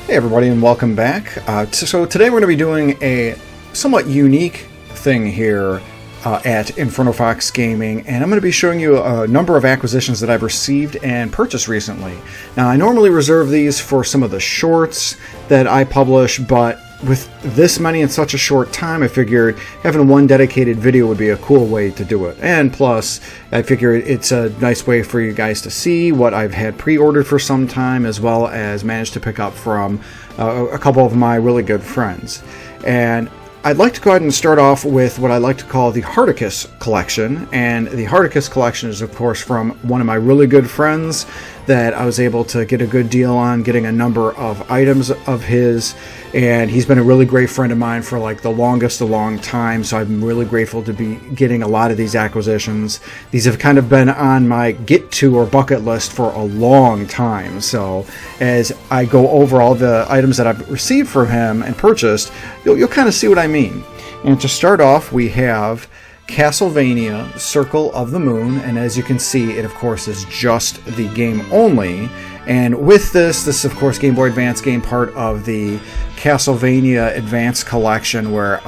Hey everybody, and welcome back. So today we're going to be doing a somewhat unique thing here at Inferno Fox Gaming, and I'm going to be showing you a number of acquisitions that I've received and purchased recently. Now, I normally reserve these for some of the shorts that I publish, but with this many in such a short time, I figured having one dedicated video would be a cool way to do it. And plus, I figure it's a nice way for you guys to see what I've had pre-ordered for some time, as well as managed to pick up from a couple of my really good friends. And I'd like to go ahead and start off with what I like to call the Hardicus collection. And the Hardicus collection is, of course, from one of my really good friends that I was able to get a good deal on, getting a number of items of his. And he's been a really great friend of mine for like the longest a long time, so I'm really grateful to be getting a lot of these acquisitions. These have kind of been on my get to or bucket list for a long time, so as I go over all the items that I've received from him and purchased, you'll kind of see what I mean. And to start off, we have Castlevania Circle of the Moon, and as you can see, it of course is just the game only. And with this of course Game Boy Advance game, part of the Castlevania Advance collection, where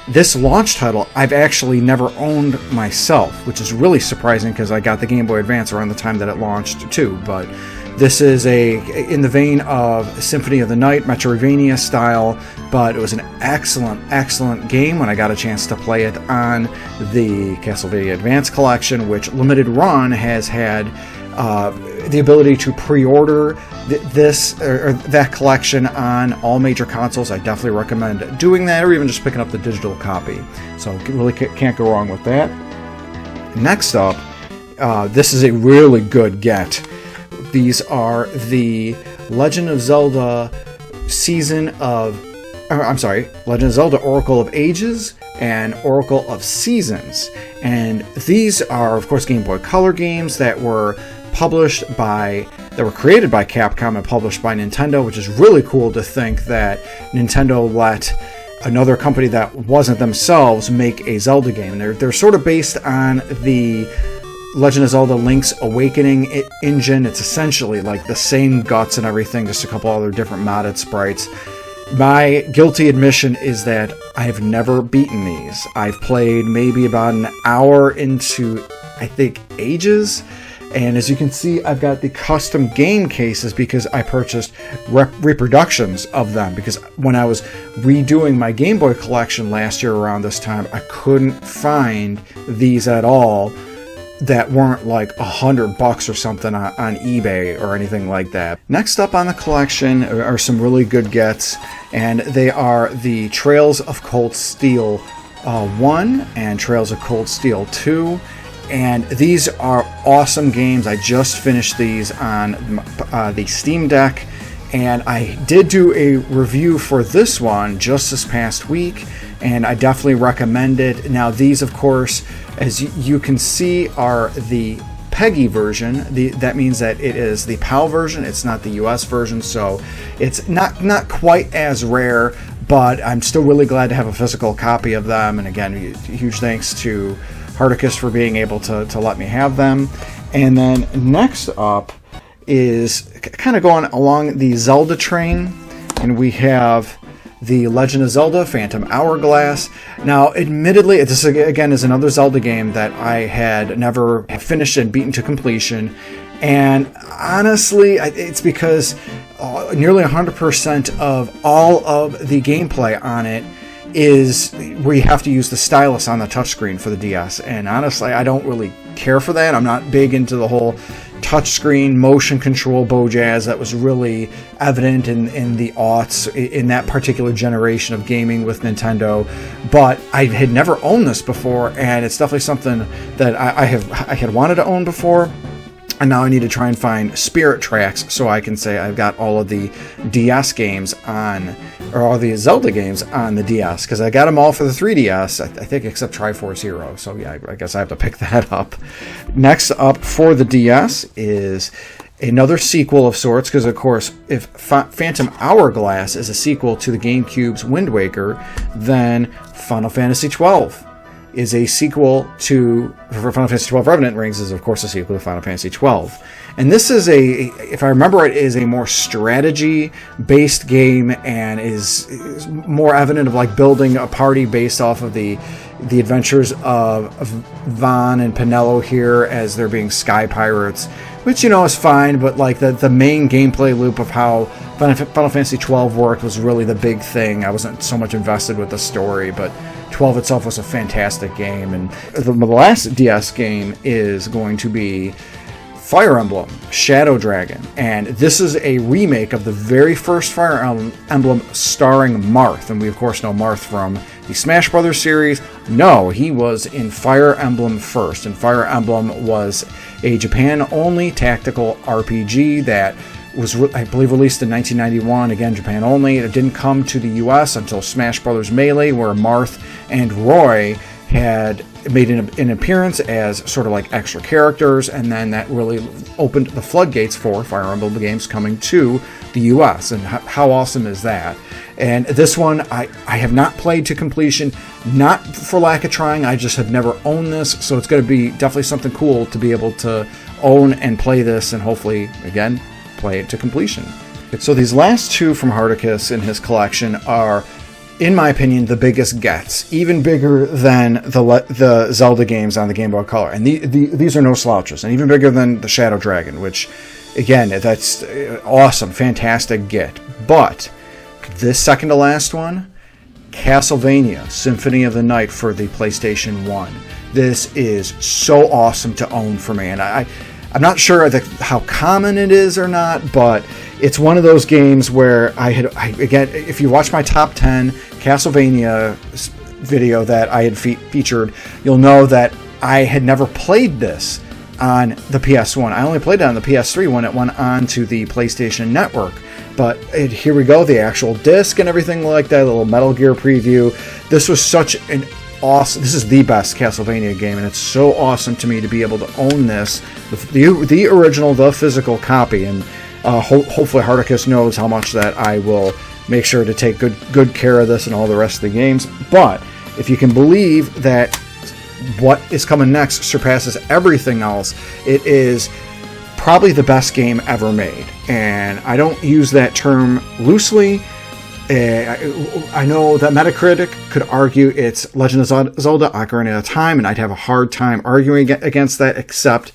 this launch title I've actually never owned myself, which is really surprising because I got the Game Boy Advance around the time that it launched too. But this is in the vein of Symphony of the Night, Metroidvania style, but it was an excellent game when I got a chance to play it on the Castlevania Advance collection, which Limited Run has had the ability to pre-order this or that collection on all major consoles. I definitely recommend doing that, or even just picking up the digital copy. So really can't go wrong with that. Next up, this is a really good get. These are the Legend of Zelda Legend of Zelda Oracle of Ages and Oracle of Seasons. And these are, of course, Game Boy Color games that were created by Capcom and published by Nintendo, which is really cool to think that Nintendo let another company that wasn't themselves make a Zelda game. They're sort of based on the Legend of Zelda Link's Awakening engine. It's essentially like the same guts and everything, just a couple other different modded sprites. My guilty admission is that I have never beaten these. I've played maybe about an hour into, I think, Ages. And as you can see, I've got the custom game cases because I purchased reproductions of them, because when I was redoing my Game Boy collection last year around this time, I couldn't find these at all that weren't like $100 or something on eBay or anything like that. Next up on the collection are some really good gets, and they are the Trails of Cold Steel 1 and Trails of Cold Steel 2. And these are awesome games. I just finished these on the Steam Deck, and I did do a review for this one just this past week, and I definitely recommend it. Now, these, of course, as you can see, are the PEGI version. That means that it is the PAL version. It's not the US version, so it's not quite as rare, but I'm still really glad to have a physical copy of them. And again, huge thanks to Hardicus for being able to let me have them. And then next up is kind of going along the Zelda train, and we have the Legend of Zelda Phantom Hourglass. Now, admittedly, this again is another Zelda game that I had never finished and beaten to completion. And honestly, it's because nearly 100% of all of the gameplay on it is where you have to use the stylus on the touchscreen for the DS. And honestly, I don't really care for that. I'm not big into the whole touchscreen motion control bojazz that was really evident in the aughts in that particular generation of gaming with Nintendo. But I had never owned this before, and it's definitely something that I had wanted to own before. And now I need to try and find Spirit Tracks so I can say I've got all of the DS games on, or all the Zelda games on the DS, because I got them all for the 3DS, I think, except Triforce Hero. So yeah, I guess I have to pick that up. Next up for the DS is another sequel of sorts, because of course, if Phantom Hourglass is a sequel to the GameCube's Wind Waker, then Final Fantasy XII is a sequel to Final Fantasy XII Revenant Rings is, of course, a sequel to Final Fantasy XII. And this is if I remember right, is a more strategy-based game and is more evident of like building a party based off of the adventures of Vaan and Penelo here as they're being sky pirates, which, you know, is fine, but like the main gameplay loop of how Final Fantasy XII worked was really the big thing. I wasn't so much invested with the story, but 12 itself was a fantastic game. And the last DS game is going to be Fire Emblem Shadow Dragon, and this is a remake of the very first Fire Emblem starring Marth, and we of course know Marth from the Smash Brothers series. No, he was in Fire Emblem first, and Fire Emblem was a Japan-only tactical RPG that was, I believe, released in 1991, again Japan only. It didn't come to the US until Smash Brothers Melee, where Marth and Roy had made an appearance as sort of like extra characters, and then that really opened the floodgates for Fire Emblem games coming to the US, and how awesome is that? And this one I have not played to completion, not for lack of trying, I just have never owned this, so it's going to be definitely something cool to be able to own and play this, and hopefully, again, play it to completion. So these last two from Hardicus in his collection are, in my opinion, the biggest gets, even bigger than the Zelda games on the Game Boy Color. And these are no slouches, and even bigger than the Shadow Dragon, which, again, that's awesome, fantastic get. But this second to last one, Castlevania Symphony of the Night for the PlayStation 1. This is so awesome to own for me, and I'm not sure how common it is or not, but it's one of those games where again, if you watch my top 10 Castlevania video that I had featured, you'll know that I had never played this on the PS1. I only played it on the PS3 when it went on to the PlayStation Network. But here we go, the actual disc and everything like that, a little Metal Gear preview. This was such an awesome, this is the best Castlevania game, and it's so awesome to me to be able to own this, the original, the physical copy, and hopefully Hardicus knows how much that I will make sure to take good care of this and all the rest of the games. But if you can believe that what is coming next surpasses everything else, it is probably the best game ever made. And I don't use that term loosely. I know that Metacritic could argue it's Legend of Zelda Ocarina of Time, and I'd have a hard time arguing against that, except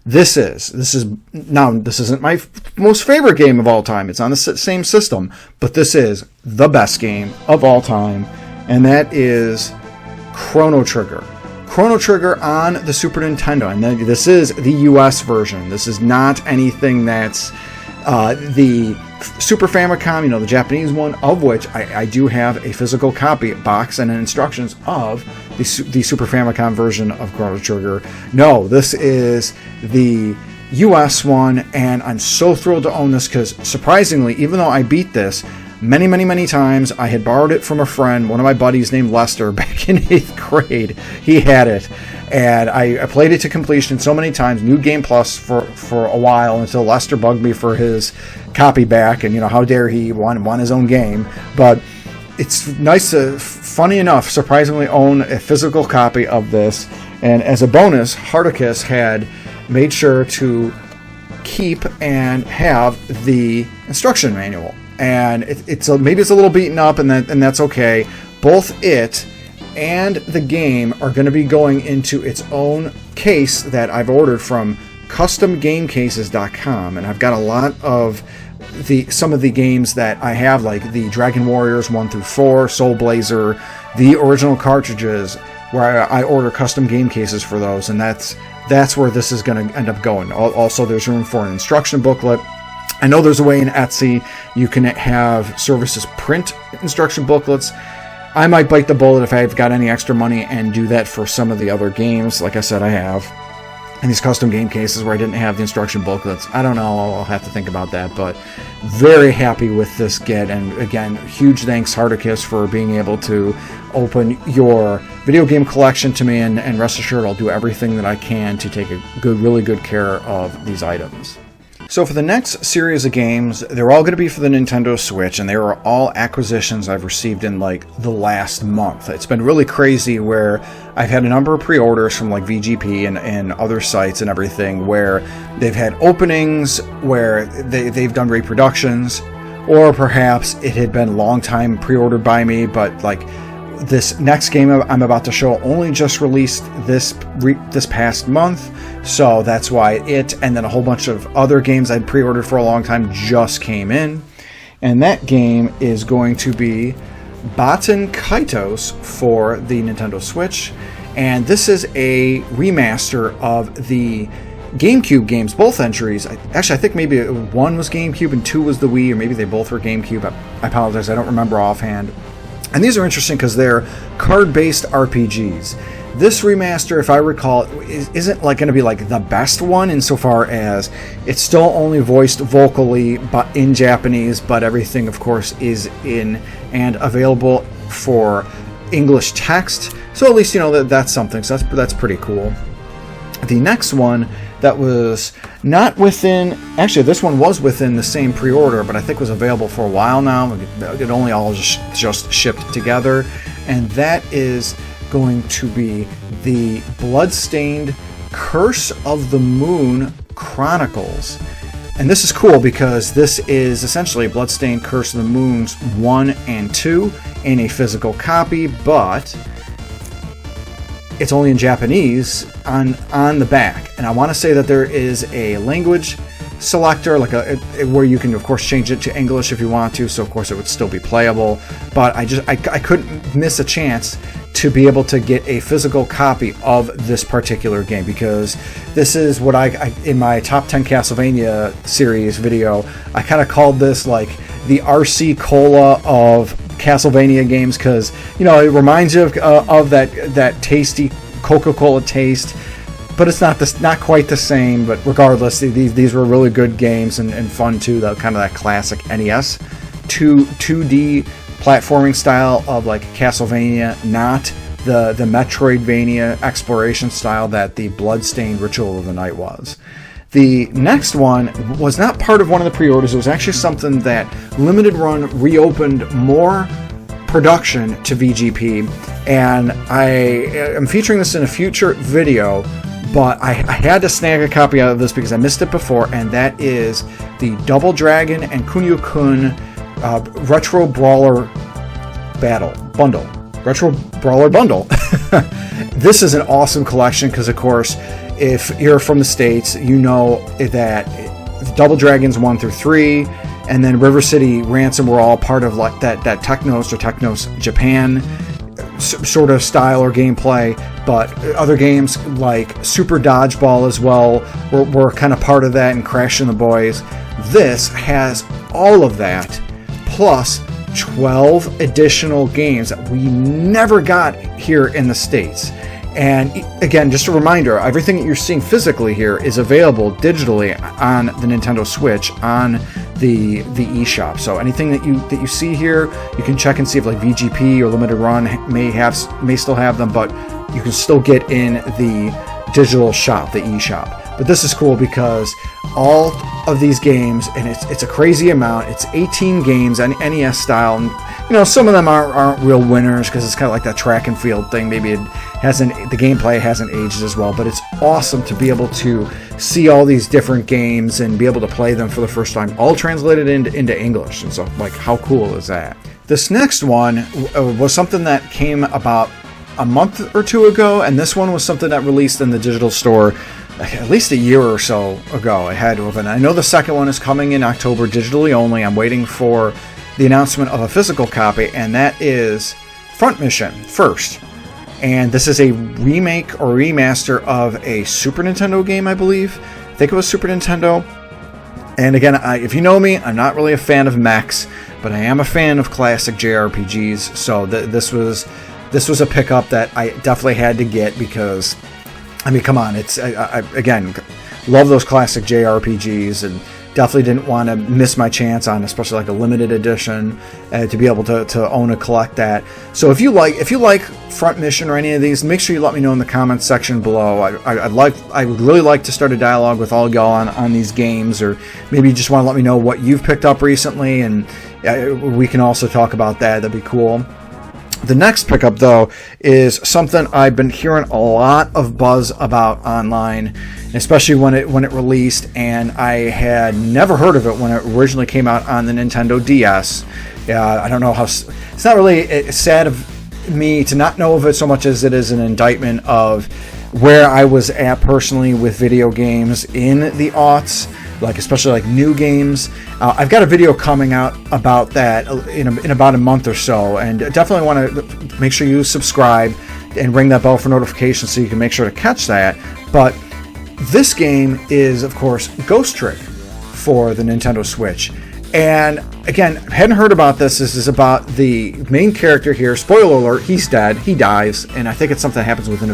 this isn't my most favorite game of all time. It's on the same system, but this is the best game of all time, and that is Chrono Trigger. Chrono Trigger on the Super Nintendo, and this is the US version. This is not anything that's the Super Famicom, the Japanese one, of which I do have a physical copy box and instructions of the Super Famicom version of Chrono Trigger. No, this is the US one, and I'm so thrilled to own this because, surprisingly, even though I beat this many times, I had borrowed it from a friend, one of my buddies named Lester, back in 8th grade. He had it, and I played it to completion so many times, New Game Plus for a while, until Lester bugged me for his copy back, and how dare he want his own game. But it's nice to, funny enough, surprisingly own a physical copy of this, and as a bonus, Hardicus had made sure to keep and have the instruction manual. And maybe it's a little beaten up, and that's okay. Both it and the game are going to be going into its own case that I've ordered from CustomGameCases.com, and I've got a lot of some of the games that I have, like the Dragon Warriors 1 through 4, Soul Blazer, the original cartridges, where I order custom game cases for those, and that's where this is going to end up going. Also, there's room for an instruction booklet. I know there's a way in Etsy you can have services print instruction booklets. I might bite the bullet if I've got any extra money and do that for some of the other games. Like I said, I have. And these custom game cases where I didn't have the instruction booklets, I don't know, I'll have to think about that. But very happy with this get. And again, huge thanks, Hardicus, for being able to open your video game collection to me. And rest assured, I'll do everything that I can to take really good care of these items. So for the next series of games, they're all going to be for the Nintendo Switch, and they are all acquisitions I've received in like the last month. It's been really crazy where I've had a number of pre-orders from like VGP and other sites and everything where they've had openings where they've done reproductions, or perhaps it had been a long time pre-ordered by me, but like this next game I'm about to show only just released this past month, so that's why it and then a whole bunch of other games I'd pre-ordered for a long time just came in. And that game is going to be Baten Kaitos for the Nintendo Switch, and this is a remaster of the GameCube games, both entries. I think maybe one was GameCube and two was the Wii, or maybe they both were GameCube. I apologize, I don't remember offhand. And these are interesting because they're card-based RPGs. This remaster, if I recall, isn't like going to be like the best one insofar as it's still only voiced vocally but in Japanese, but everything, of course, is in and available for English text. So at least you know that's something. So that's pretty cool. The next one that was not within, actually this one was within the same pre-order, but I think was available for a while now. It only all just shipped together, and that is going to be the Bloodstained Curse of the Moon Chronicles. And this is cool because this is essentially Bloodstained Curse of the Moons 1 and 2 in a physical copy, but it's only in Japanese on the back. And I want to say that there is a language selector, like where you can of course change it to English if you want to, so of course it would still be playable. But I couldn't miss a chance to be able to get a physical copy of this particular game, because this is what I in my top 10 Castlevania series video, I kind of called this like the RC Cola of Castlevania games, because you know it reminds you of that tasty Coca-Cola taste, but it's not quite the same. But regardless, these were really good games and fun too. That kind of that classic NES 2D platforming style of like Castlevania, not the Metroidvania exploration style that the Bloodstained Ritual of the Night was. The next one was not part of one of the pre-orders. It was actually something that Limited Run reopened more production to VGP, and I am featuring this in a future video, but I had to snag a copy out of this because I missed it before, and that is the Double Dragon and Kunio-kun Retro Brawler Bundle. Retro Brawler Bundle. This is an awesome collection because, of course, if you're from the States, you know that Double Dragons 1 through 3 and then River City Ransom were all part of like that Technos or Technos Japan sort of style or gameplay, but other games like Super Dodgeball as well were kind of part of that, and Crash and the Boys. This has all of that, plus 12 additional games that we never got here in the States. And again, just a reminder, everything that you're seeing physically here is available digitally on the Nintendo Switch on the eShop. So anything that you see here, you can check and see if like VGP or Limited Run may still have them, but you can still get in the digital shop, the eShop. But this is cool because all of these games, and it's a crazy amount. It's 18 games on NES style. And, you know, some of them aren't real winners because it's kind of like that track and field thing. Maybe the gameplay hasn't aged as well, but it's awesome to be able to see all these different games and be able to play them for the first time, all translated into English. And so, like, how cool is that? This next one was something that came about a month or two ago, and this one was something that released in the digital store at least a year or so ago. It had to have been. I know the second one is coming in October digitally only. I'm waiting for the announcement of a physical copy, and that is Front Mission First. And this is a remake or remaster of a Super Nintendo game, I believe. I think it was Super Nintendo. And again, if you know me, I'm not really a fan of mechs, but I am a fan of classic JRPGs. So this was a pickup that I definitely had to get because, I mean, come on, it's I again love those classic JRPGs, and definitely didn't want to miss my chance on, especially like a limited edition, to be able to own and collect that. So if you like Front Mission or any of these, make sure you let me know in the comments section below. I would really like to start a dialogue with all y'all on these games, or maybe you just want to let me know what you've picked up recently, and we can also talk about that. That'd be cool. The next pickup, though, is something I've been hearing a lot of buzz about online, especially when it released, and I had never heard of it when it originally came out on the Nintendo DS. I don't know how... It's not really sad of me to not know of it so much as it is an indictment of where I was at personally with video games in the aughts, like especially like new games. I've got a video coming out about that in about a month or so, and definitely want to make sure you subscribe and ring that bell for notifications so you can make sure to catch that. But this game is, of course, Ghost Trick for the Nintendo Switch. And again, hadn't heard about this. This is about the main character here. Spoiler alert, he's dead. He dies, and I think it's something that happens within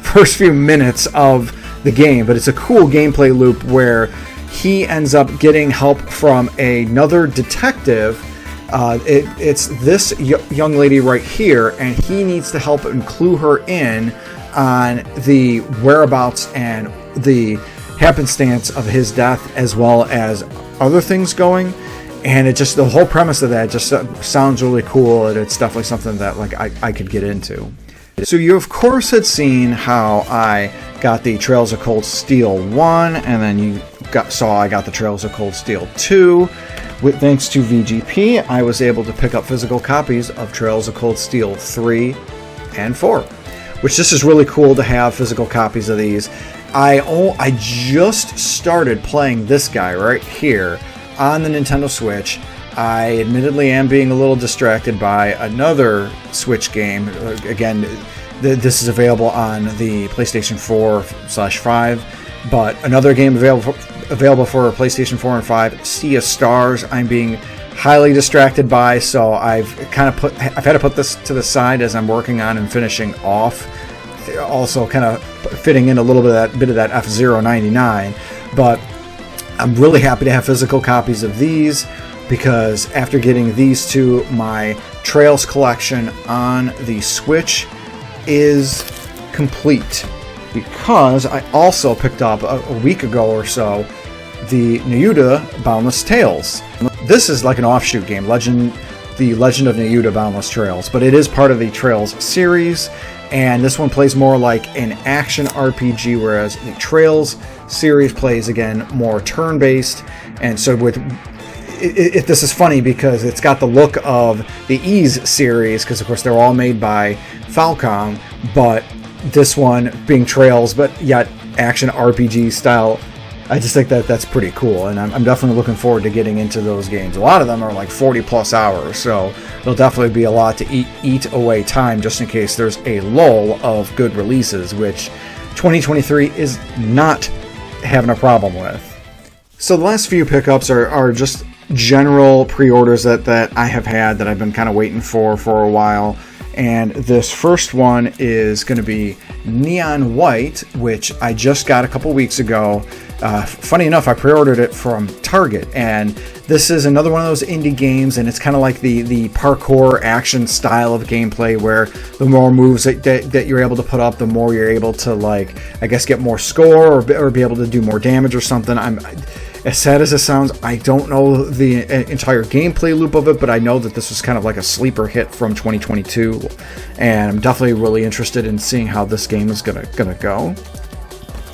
first few minutes of the game. But it's a cool gameplay loop where he ends up getting help from another detective. It's this young lady right here, and he needs to help and clue her in on the whereabouts and the happenstance of his death, as well as other things going. And it just, the whole premise of that just sounds really cool, and it's definitely something that like I could get into. So you of course had seen how I got the Trails of Cold Steel 1, and then you saw I got the Trails of Cold Steel 2. Thanks to VGP, I was able to pick up physical copies of Trails of Cold Steel 3 and 4, which this is really cool to have physical copies of these. I just started playing this guy right here on the Nintendo Switch. I admittedly am being a little distracted by another Switch game. Again, this is available on the PlayStation 4/5, but another game available for PlayStation 4 and 5, Sea of Stars, I'm being highly distracted by, so I've had to put this to the side as I'm working on and finishing off. Also kind of fitting in a little bit of that F-Zero 99, but I'm really happy to have physical copies of these, because after getting these two, my Trails collection on the Switch is complete, because I also picked up a week ago or so the Nayuta Boundless Tales. This is like an offshoot game, the Legend of Nayuta Boundless Trails, but it is part of the Trails series, and this one plays more like an action RPG, whereas the Trails series plays, again, more turn-based. And so this is funny because it's got the look of the Ys series, because of course they're all made by Falcom, but this one being Trails, but yet action RPG style. I just think that's pretty cool, and I'm definitely looking forward to getting into those games. A lot of them are like 40 plus hours, so there'll definitely be a lot to eat away time, just in case there's a lull of good releases, which 2023 is not having a problem with. So the last few pickups are just general pre-orders that I have had that I've been kind of waiting for a while. And this first one is going to be Neon White, which I just got a couple weeks ago. Funny enough, I pre-ordered it from Target, and this is another one of those indie games, and it's kind of like the parkour action style of gameplay, where the more moves that you're able to put up, the more you're able to, like, I guess, get more score or be able to do more damage or something. As sad as it sounds, I don't know the entire gameplay loop of it, but I know that this was kind of like a sleeper hit from 2022, and I'm definitely really interested in seeing how this game is gonna go.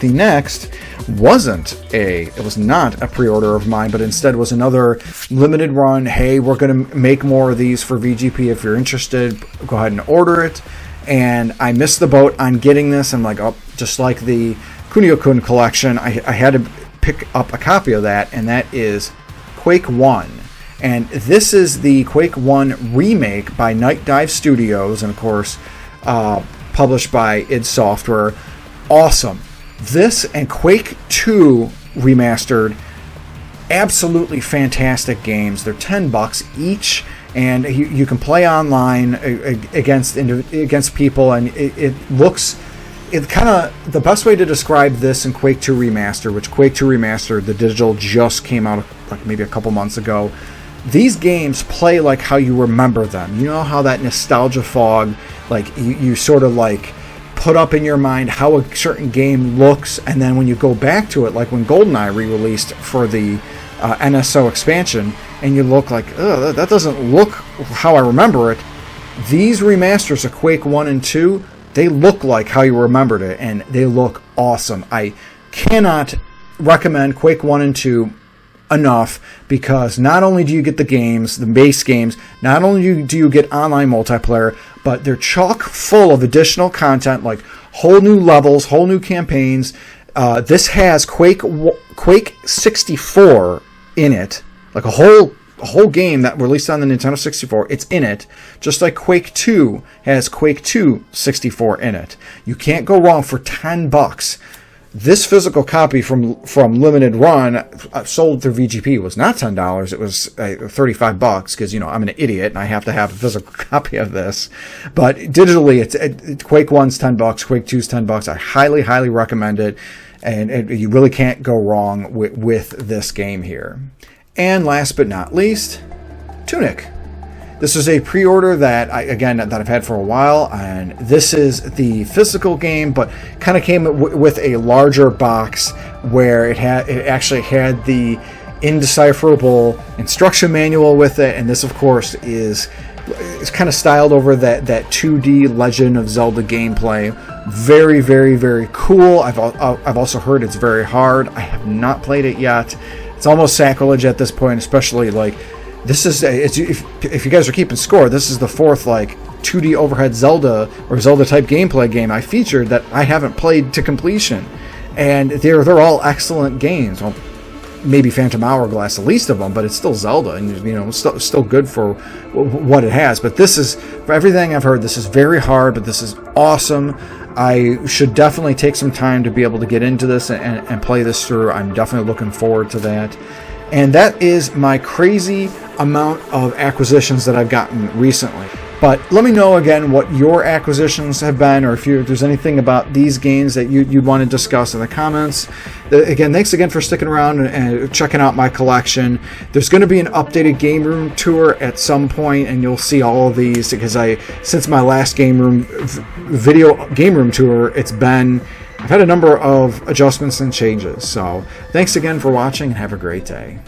The next it was not a pre-order of mine, but instead was another limited run. Hey, we're going to make more of these for VGP. If you're interested, go ahead and order it. And I missed the boat on getting this. I'm like, oh, just like the Kunio-kun collection, I had to pick up a copy of that, and that is Quake 1. And this is the Quake 1 remake by Night Dive Studios, and of course, published by id Software. Awesome. This and Quake 2 remastered, absolutely fantastic games. They're $10 each, and you can play online against people, and it looks it kind of, the best way to describe this in Quake 2 Remaster, which Quake 2 Remaster, the digital just came out like maybe a couple months ago. These games play like how you remember them. You know how that nostalgia fog, like you sort of like put up in your mind how a certain game looks, and then when you go back to it, like when GoldenEye re-released for the NSO expansion, and you look like, oh, that doesn't look how I remember it. These remasters of Quake 1 and 2, they look like how you remembered it, and they look awesome. I cannot recommend Quake 1 and 2 enough, because not only do you get the games, the base games, not only do you get online multiplayer, but they're chock full of additional content, like whole new levels, whole new campaigns. This has Quake 64 in it, like a whole game that released on the Nintendo 64. It's in it, just like Quake 2 has Quake 2 64 in it. You can't go wrong for $10. This physical copy from Limited Run sold through VGP was not $10. It was $35 because, you know, I'm an idiot and I have to have a physical copy of this. But digitally, it's Quake 1's $10, Quake 2's $10. I highly, highly recommend it. And you really can't go wrong with this game here. And last but not least, Tunic. This is a pre-order that I've had for a while, and this is the physical game, but kind of came with a larger box where it actually had the indecipherable instruction manual with it, and this, of course, is kind of styled over that 2D Legend of Zelda gameplay. Very, very, very cool. I've also heard it's very hard. I have not played it yet. It's almost sacrilege at this point, especially like. This is if you guys are keeping score, this is the fourth like 2D overhead Zelda or Zelda type gameplay game I featured that I haven't played to completion, and they're all excellent games. Well, maybe Phantom Hourglass, the least of them, but it's still Zelda, and you know, still good for what it has. But this is, for everything I've heard, this is very hard, but this is awesome. I should definitely take some time to be able to get into this and play this through. I'm definitely looking forward to that. And that is my crazy amount of acquisitions that I've gotten recently. But let me know again what your acquisitions have been, or if there's anything about these games that you'd want to discuss in the comments. Again, thanks again for sticking around and checking out my collection. There's going to be an updated game room tour at some point, and you'll see all of these, because since my last video game room tour, I've had a number of adjustments and changes. So thanks again for watching, and have a great day.